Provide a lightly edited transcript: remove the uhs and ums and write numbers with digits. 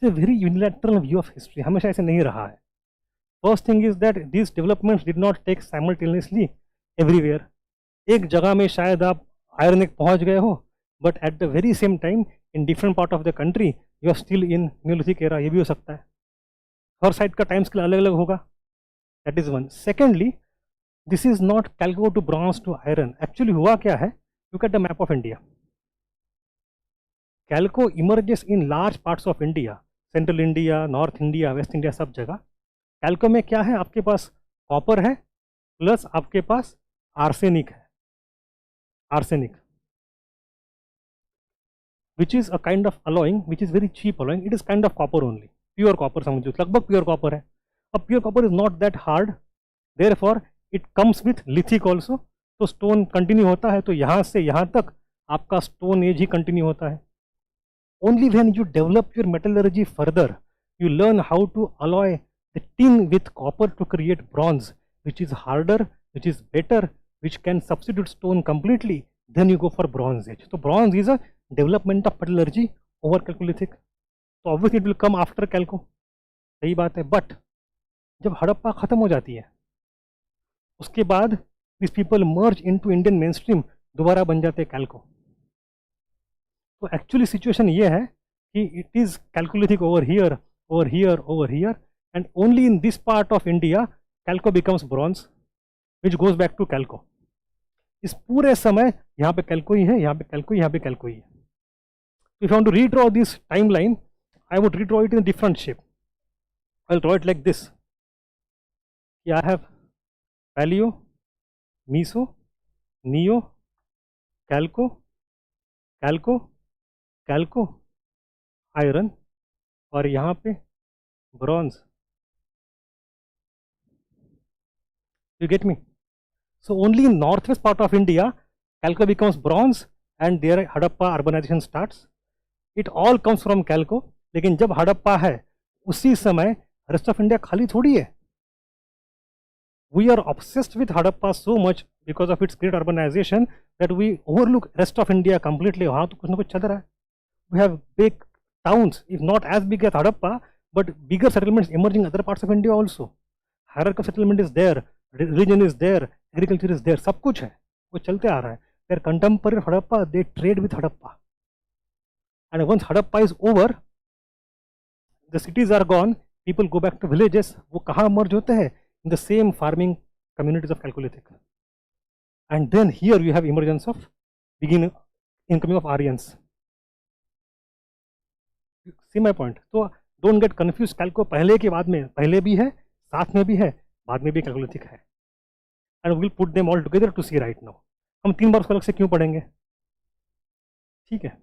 It's a very unilateral view of history, हमेशा ऐसे नहीं रहा है. First thing is that this developments did not take simultaneously everywhere. एक जगह में शायद आप आयरन एक पहुंच गए हो, but at the very same time in different part of the country you are still in neolithic era. ये भी हो सकता है. हर साइड का टाइम स्केल अलग अलग होगा. That is one. Secondly, this is not chalco to bronze to iron. Actually हुआ क्या है, look at the map of India. Chalco emerges in large parts of India, central India, north India, west India, सब जगह. कैल्को में क्या है, आपके पास copper है प्लस आपके पास आर्सेनिक है. Arsenic which is a kind of alloying which is very cheap alloying. It is kind of copper only, pure copper समझो, लगभग pure copper है. अब pure copper is not that hard, therefore it comes with lithic also. तो stone continue होता है, तो यहाँ से यहाँ तक आपका stone age ही continue होता है. Only when you develop your metallurgy further, you learn how to alloy the tin with copper to create bronze, which is harder, which is better, which can substitute stone completely. Then you go for bronze age. So bronze is a development of metallurgy over Chalcolithic. So obviously it will come after Calco. सही बात है. But जब हड़प्पा खत्म हो जाती है, उसके बाद this people merge into Indian main stream, दोबारा बन जाते हैं कैल्को. तो एक्चुअली सिचुएशन ये है कि it is chalcolithic over here, over here, over here, and only in this part of India chalco becomes bronze, which goes back to chalco. इस पूरे समय यहाँ पे कैल्को ही है, यहाँ पे कैल्को, यहाँ पे कैल्को ही है. If you want to redraw this timeline, I would redraw it in a different shape. I'll draw it like this. I have Paleo, Meso, Neo, Calco, Calco, Calco, Iron, और यहाँ पे Bronze. You get me? So only in northwest part of India, Calco becomes bronze, and there Hadappa urbanization starts. It all comes from Calco. लेकिन जब हड़प्पा है उसी समय rest of India खाली थोड़ी है. We are obsessed with Hadappa so much because of its great urbanization that we overlook rest of India completely. वहाँ तो कुछ ना कुछ चल रहा है. We have big towns, if not as big as Hadappa, but bigger settlements emerging in other parts of India also. Hierarchy of settlement is there, religion is there, agriculture is there, सब कुछ है, वो चलते आ रहा है. Their contemporary Hadappa, they trade with Hadappa. And once Hadappa is over, the cities are gone, people go back to villages. वो कहाँ merge होते हैं? In the same farming communities of Chalcolithic. And then here you have emergence of incoming of Aryans. See my point? So don't get confused. Calco पहले के बाद में, पहले भी है, साथ में भी है, बाद में भी Chalcolithic है. And we'll put them all together to see right now. हम 3 बार उसको अलग से क्यों पढ़ेंगे? ठीक है.